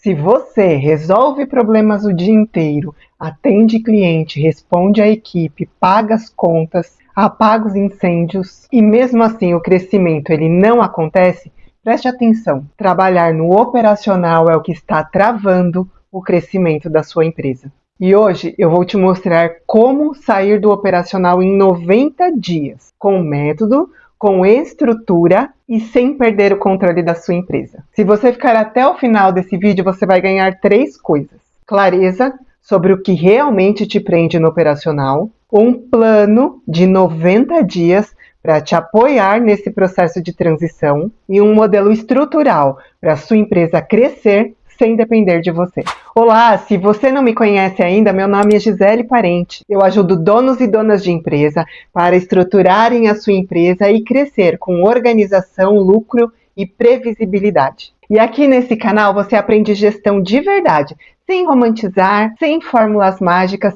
Se você resolve problemas o dia inteiro, atende cliente, responde à equipe, paga as contas, apaga os incêndios e mesmo assim o crescimento ele não acontece, preste atenção. Trabalhar no operacional é o que está travando o crescimento da sua empresa. E hoje eu vou te mostrar como sair do operacional em 90 dias, com método, com estrutura e sem perder o controle da sua empresa. Se você ficar até o final desse vídeo, você vai ganhar 3 coisas. Clareza sobre o que realmente te prende no operacional, um plano de 90 dias para te apoiar nesse processo de transição e um modelo estrutural para a sua empresa crescer sem depender de você. Olá, se você não me conhece ainda, meu nome é Gisele Parente. Eu ajudo donos e donas de empresa para estruturarem a sua empresa e crescer com organização, lucro e previsibilidade. E aqui nesse canal você aprende gestão de verdade, sem romantizar, sem fórmulas mágicas.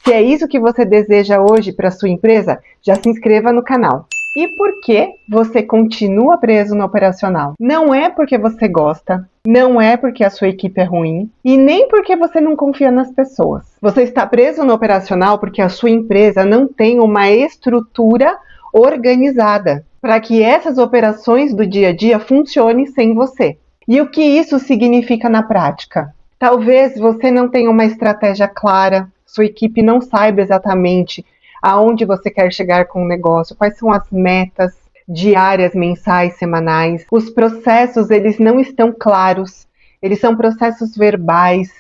Se é isso que você deseja hoje para a sua empresa, já se inscreva no canal. E por que você continua preso no operacional? Não é porque você gosta, não é porque a sua equipe é ruim e nem porque você não confia nas pessoas. Você está preso no operacional porque a sua empresa não tem uma estrutura organizada para que essas operações do dia a dia funcionem sem você. E o que isso significa na prática? Talvez você não tenha uma estratégia clara, sua equipe não saiba exatamente aonde você quer chegar com o negócio, quais são as metas diárias, mensais, semanais. Os processos, eles não estão claros, eles são processos verbais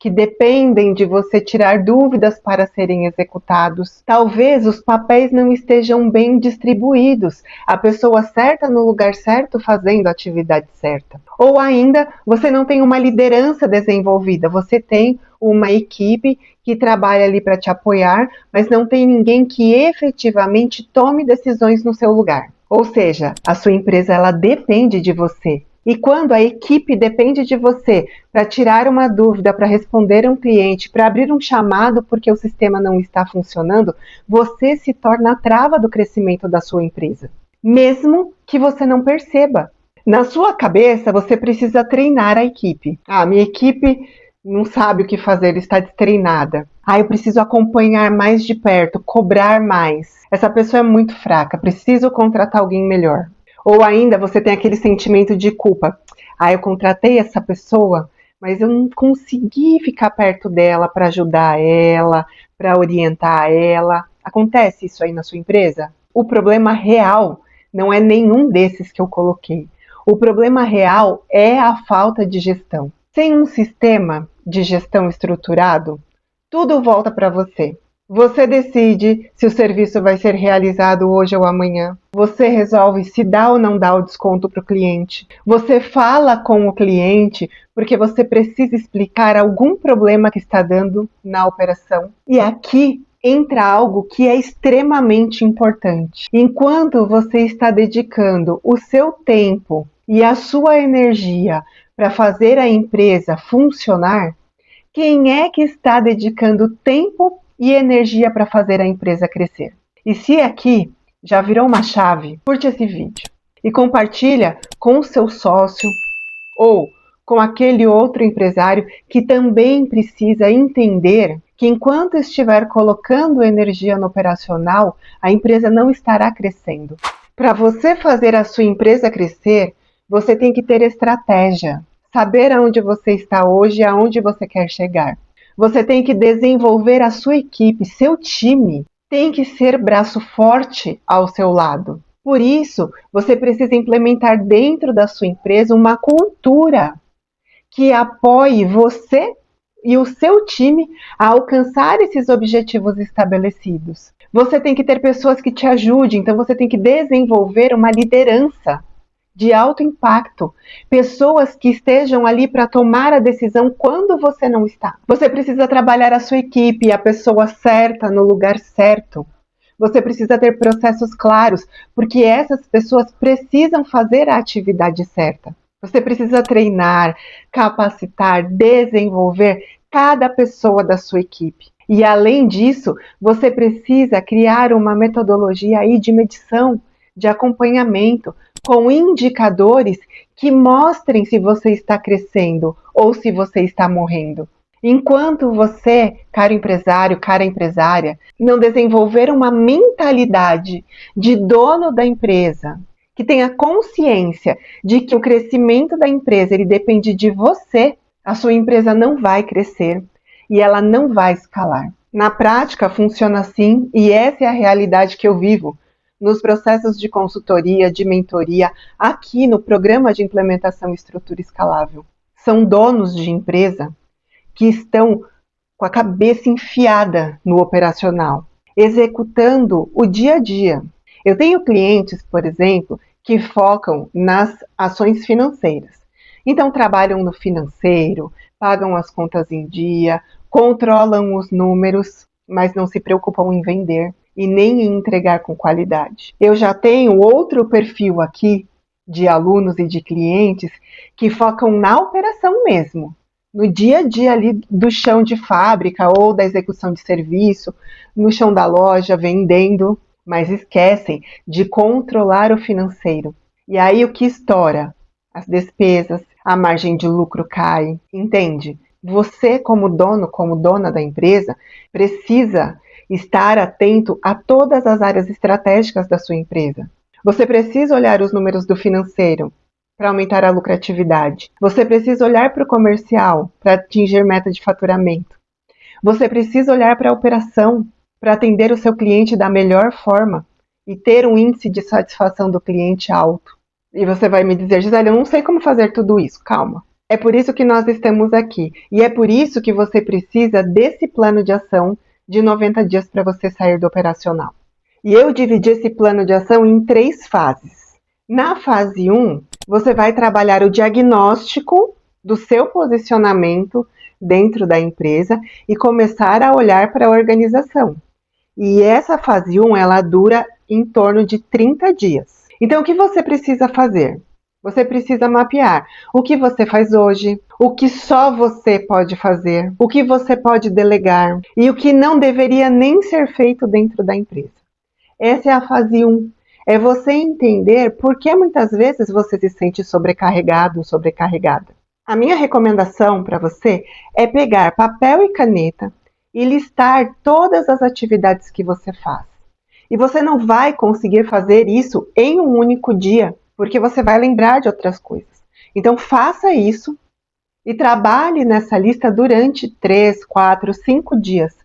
que dependem de você tirar dúvidas para serem executados. Talvez os papéis não estejam bem distribuídos, a pessoa certa no lugar certo fazendo a atividade certa. Ou ainda, você não tem uma liderança desenvolvida, você tem uma equipe que trabalha ali para te apoiar, mas não tem ninguém que efetivamente tome decisões no seu lugar. Ou seja, a sua empresa ela depende de você. E quando a equipe depende de você para tirar uma dúvida, para responder a um cliente, para abrir um chamado porque o sistema não está funcionando, você se torna a trava do crescimento da sua empresa, mesmo que você não perceba. Na sua cabeça, você precisa treinar a equipe. Minha equipe não sabe o que fazer, está destreinada. Eu preciso acompanhar mais de perto, cobrar mais. Essa pessoa é muito fraca, preciso contratar alguém melhor. Ou ainda você tem aquele sentimento de culpa. Eu contratei essa pessoa, mas eu não consegui ficar perto dela para ajudar ela, para orientar ela. Acontece isso aí na sua empresa? O problema real não é nenhum desses que eu coloquei. O problema real é a falta de gestão. Sem um sistema de gestão estruturado, tudo volta para você. Você decide se o serviço vai ser realizado hoje ou amanhã. Você resolve se dá ou não dá o desconto para o cliente. Você fala com o cliente porque você precisa explicar algum problema que está dando na operação. E aqui entra algo que é extremamente importante. Enquanto você está dedicando o seu tempo e a sua energia para fazer a empresa funcionar, quem é que está dedicando tempo e energia para fazer a empresa crescer? E se aqui já virou uma chave, curte esse vídeo e compartilha com o seu sócio ou com aquele outro empresário que também precisa entender que enquanto estiver colocando energia no operacional, a empresa não estará crescendo. Para você fazer a sua empresa crescer, você tem que ter estratégia, saber aonde você está hoje e aonde você quer chegar. Você tem que desenvolver a sua equipe, seu time tem que ser braço forte ao seu lado. Por isso, você precisa implementar dentro da sua empresa uma cultura que apoie você e o seu time a alcançar esses objetivos estabelecidos. Você tem que ter pessoas que te ajudem, então você tem que desenvolver uma liderança de alto impacto, pessoas que estejam ali para tomar a decisão quando você não está. Você precisa trabalhar a sua equipe, a pessoa certa no lugar certo. Você precisa ter processos claros, porque essas pessoas precisam fazer a atividade certa. Você precisa treinar, capacitar, desenvolver cada pessoa da sua equipe. E além disso, você precisa criar uma metodologia aí de medição, de acompanhamento, com indicadores que mostrem se você está crescendo ou se você está morrendo. Enquanto você, caro empresário, cara empresária, não desenvolver uma mentalidade de dono da empresa, que tenha consciência de que o crescimento da empresa ele depende de você, a sua empresa não vai crescer e ela não vai escalar. Na prática, funciona assim e essa é a realidade que eu vivo nos processos de consultoria, de mentoria, aqui no Programa de Implementação Estrutura Escalável. São donos de empresa que estão com a cabeça enfiada no operacional, executando o dia a dia. Eu tenho clientes, por exemplo, que focam nas ações financeiras. Então, trabalham no financeiro, pagam as contas em dia, controlam os números, mas não se preocupam em vender e nem em entregar com qualidade. Eu já tenho outro perfil aqui de alunos e de clientes que focam na operação mesmo, no dia a dia ali do chão de fábrica ou da execução de serviço, no chão da loja, vendendo, mas esquecem de controlar o financeiro. E aí o que estoura? As despesas, a margem de lucro cai, entende? Você, como dono, como dona da empresa, precisa estar atento a todas as áreas estratégicas da sua empresa. Você precisa olhar os números do financeiro para aumentar a lucratividade. Você precisa olhar para o comercial para atingir meta de faturamento. Você precisa olhar para a operação para atender o seu cliente da melhor forma e ter um índice de satisfação do cliente alto. E você vai me dizer, Gisele, eu não sei como fazer tudo isso. Calma. É por isso que nós estamos aqui. E é por isso que você precisa desse plano de ação de 90 dias para você sair do operacional. E eu dividi esse plano de ação em 3 fases. Na fase 1, você vai trabalhar o diagnóstico do seu posicionamento dentro da empresa e começar a olhar para a organização. E essa fase 1, ela dura em torno de 30 dias. Então, o que você precisa fazer? Você precisa mapear o que você faz hoje, o que só você pode fazer, o que você pode delegar e o que não deveria nem ser feito dentro da empresa. Essa é a fase 1. É você entender por que muitas vezes você se sente sobrecarregado, sobrecarregada. A minha recomendação para você é pegar papel e caneta e listar todas as atividades que você faz. E você não vai conseguir fazer isso em um único dia, porque você vai lembrar de outras coisas. Então faça isso e trabalhe nessa lista durante 3, 4, 5 dias,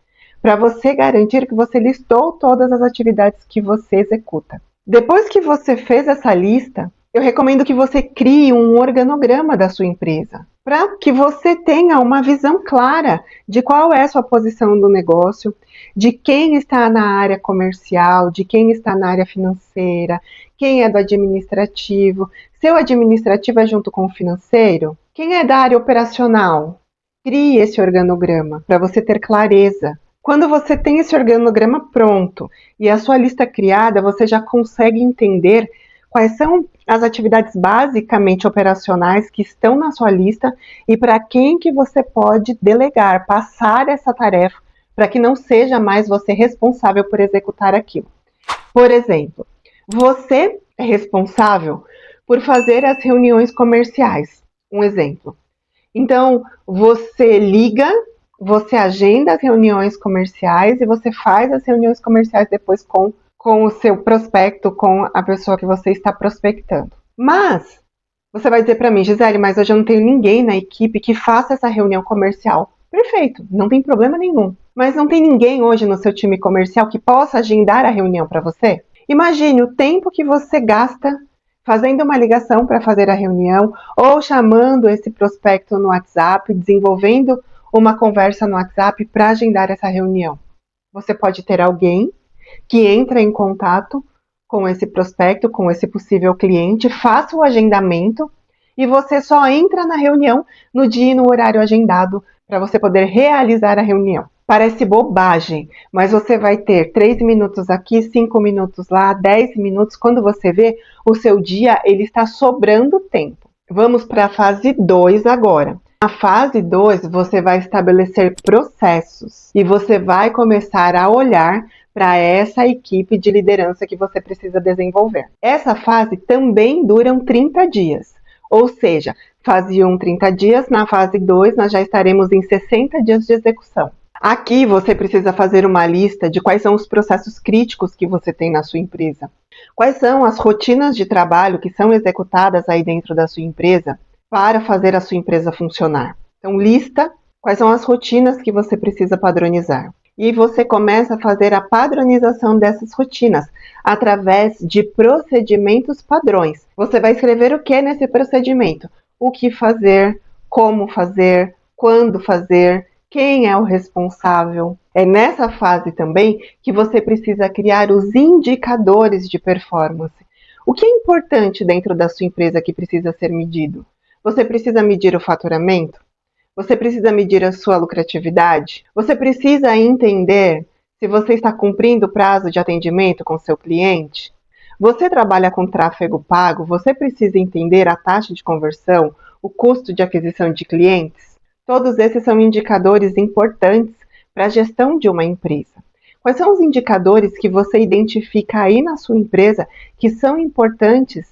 para você garantir que você listou todas as atividades que você executa. Depois que você fez essa lista, eu recomendo que você crie um organograma da sua empresa, para que você tenha uma visão clara de qual é a sua posição no negócio, de quem está na área comercial, de quem está na área financeira, quem é do administrativo. Seu administrativo é junto com o financeiro? Quem é da área operacional? Crie esse organograma para você ter clareza. Quando você tem esse organograma pronto e a sua lista criada, você já consegue entender quais são as atividades basicamente operacionais que estão na sua lista e para quem que você pode delegar, passar essa tarefa para que não seja mais você responsável por executar aquilo. Por exemplo, você é responsável por fazer as reuniões comerciais. Um exemplo. Então, você liga, você agenda as reuniões comerciais e você faz as reuniões comerciais depois com o seu prospecto, com a pessoa que você está prospectando. Mas, você vai dizer para mim, Gisele, mas hoje eu não tenho ninguém na equipe que faça essa reunião comercial. Perfeito, não tem problema nenhum. Mas não tem ninguém hoje no seu time comercial que possa agendar a reunião para você? Imagine o tempo que você gasta fazendo uma ligação para fazer a reunião ou chamando esse prospecto no WhatsApp, desenvolvendo uma conversa no WhatsApp para agendar essa reunião. Você pode ter alguém que entra em contato com esse prospecto, com esse possível cliente, faça o agendamento e você só entra na reunião no dia e no horário agendado para você poder realizar a reunião. Parece bobagem, mas você vai ter 3 minutos aqui, 5 minutos lá, 10 minutos. Quando você vê, o seu dia ele está sobrando tempo. Vamos para a fase 2 agora. Na fase 2, você vai estabelecer processos e você vai começar a olhar para essa equipe de liderança que você precisa desenvolver. Essa fase também dura 30 dias. Ou seja, fase 1, 30 dias, na fase 2 nós já estaremos em 60 dias de execução. Aqui você precisa fazer uma lista de quais são os processos críticos que você tem na sua empresa. Quais são as rotinas de trabalho que são executadas aí dentro da sua empresa para fazer a sua empresa funcionar. Então, lista quais são as rotinas que você precisa padronizar. E você começa a fazer a padronização dessas rotinas através de procedimentos padrões. Você vai escrever o que nesse procedimento? O que fazer, como fazer, quando fazer, quem é o responsável. É nessa fase também que você precisa criar os indicadores de performance. O que é importante dentro da sua empresa que precisa ser medido? Você precisa medir o faturamento? Você precisa medir a sua lucratividade? Você precisa entender se você está cumprindo o prazo de atendimento com seu cliente? Você trabalha com tráfego pago? Você precisa entender a taxa de conversão, o custo de aquisição de clientes? Todos esses são indicadores importantes para a gestão de uma empresa. Quais são os indicadores que você identifica aí na sua empresa que são importantes,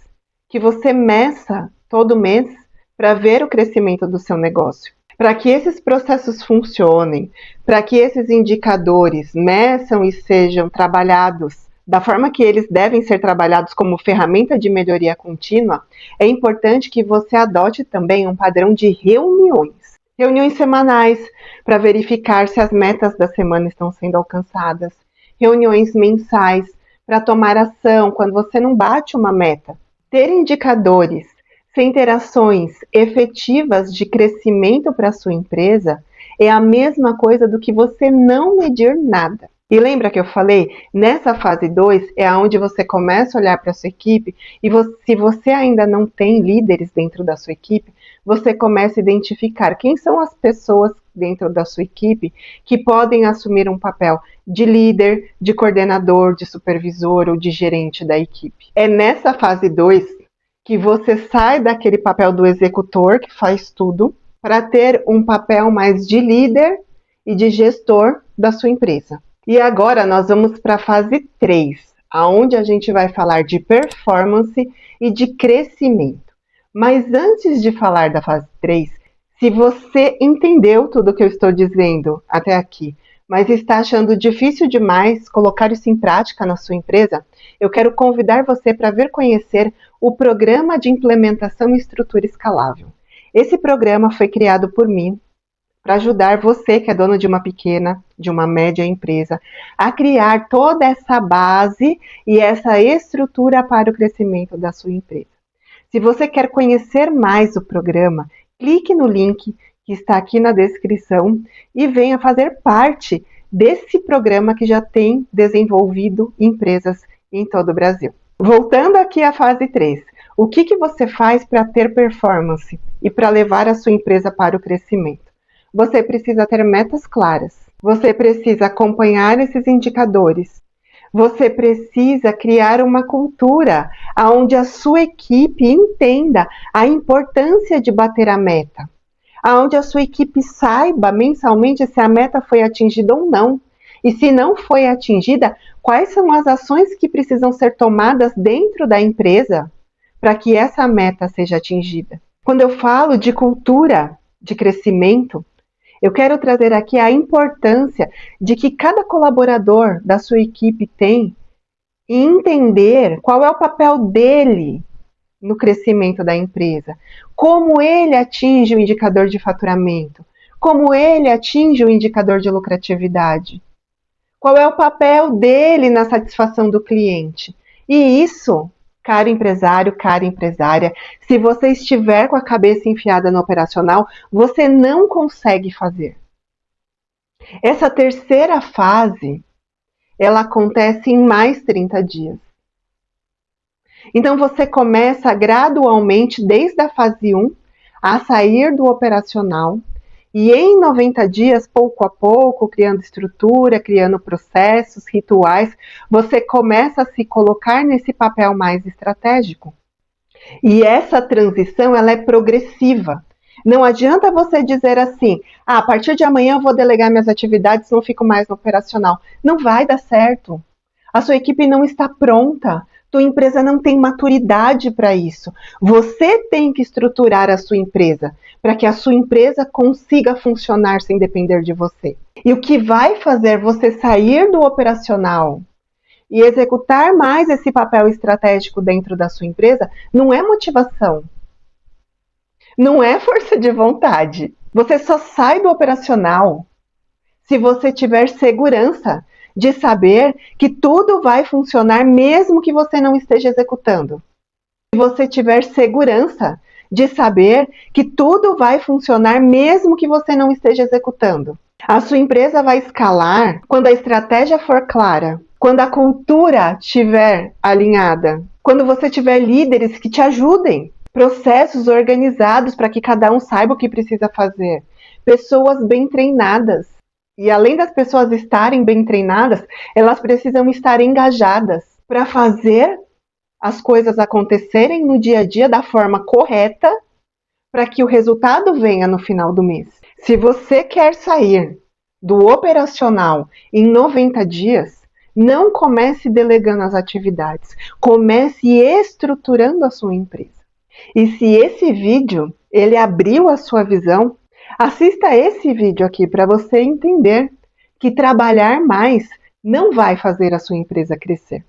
que você meça todo mês para ver o crescimento do seu negócio? Para que esses processos funcionem, para que esses indicadores meçam e sejam trabalhados da forma que eles devem ser trabalhados como ferramenta de melhoria contínua, é importante que você adote também um padrão de reuniões. Reuniões semanais para verificar se as metas da semana estão sendo alcançadas. Reuniões mensais para tomar ação quando você não bate uma meta. Ter indicadores, sem interações efetivas de crescimento para a sua empresa é a mesma coisa do que você não medir nada. E lembra que eu falei? Nessa fase 2 é onde você começa a olhar para a sua equipe e se você ainda não tem líderes dentro da sua equipe, você começa a identificar quem são as pessoas dentro da sua equipe que podem assumir um papel de líder, de coordenador, de supervisor ou de gerente da equipe. É nessa fase 2 que você sai daquele papel do executor que faz tudo para ter um papel mais de líder e de gestor da sua empresa. E agora nós vamos para a fase 3, onde a gente vai falar de performance e de crescimento. Mas antes de falar da fase 3, se você entendeu tudo o que eu estou dizendo até aqui, mas está achando difícil demais colocar isso em prática na sua empresa, eu quero convidar você para vir conhecer o Programa de Implementação e Estrutura Escalável. Esse programa foi criado por mim para ajudar você, que é dono de uma pequena, de uma média empresa, a criar toda essa base e essa estrutura para o crescimento da sua empresa. Se você quer conhecer mais o programa, clique no link que está aqui na descrição e venha fazer parte desse programa que já tem desenvolvido empresas em todo o Brasil. Voltando aqui à fase 3, o que você faz para ter performance e para levar a sua empresa para o crescimento? Você precisa ter metas claras, você precisa acompanhar esses indicadores, você precisa criar uma cultura onde a sua equipe entenda a importância de bater a meta, onde a sua equipe saiba mensalmente se a meta foi atingida ou não, e se não foi atingida, quais são as ações que precisam ser tomadas dentro da empresa para que essa meta seja atingida. Quando eu falo de cultura de crescimento, eu quero trazer aqui a importância de que cada colaborador da sua equipe tem e entender qual é o papel dele no crescimento da empresa, como ele atinge o indicador de faturamento, como ele atinge o indicador de lucratividade, qual é o papel dele na satisfação do cliente. E isso, caro empresário, cara empresária, se você estiver com a cabeça enfiada no operacional, você não consegue fazer. Essa terceira fase, ela acontece em mais 30 dias. Então você começa gradualmente, desde a fase 1, a sair do operacional e em 90 dias, pouco a pouco, criando estrutura, criando processos, rituais, você começa a se colocar nesse papel mais estratégico. E essa transição, ela é progressiva. Não adianta você dizer assim, a partir de amanhã eu vou delegar minhas atividades, não fico mais no operacional. Não vai dar certo. A sua equipe não está pronta Tua empresa não tem maturidade para isso. Você tem que estruturar a sua empresa para que a sua empresa consiga funcionar sem depender de você. E o que vai fazer você sair do operacional e executar mais esse papel estratégico dentro da sua empresa não é motivação, não é força de vontade. Você só sai do operacional se você tiver segurança de saber que tudo vai funcionar mesmo que você não esteja executando. Se você tiver segurança de saber que tudo vai funcionar mesmo que você não esteja executando. A sua empresa vai escalar quando a estratégia for clara, quando a cultura estiver alinhada, quando você tiver líderes que te ajudem, processos organizados para que cada um saiba o que precisa fazer, pessoas bem treinadas. E além das pessoas estarem bem treinadas, elas precisam estar engajadas para fazer as coisas acontecerem no dia a dia da forma correta para que o resultado venha no final do mês. Se você quer sair do operacional em 90 dias, não comece delegando as atividades, comece estruturando a sua empresa. E se esse vídeo ele abriu a sua visão, assista esse vídeo aqui para você entender que trabalhar mais não vai fazer a sua empresa crescer.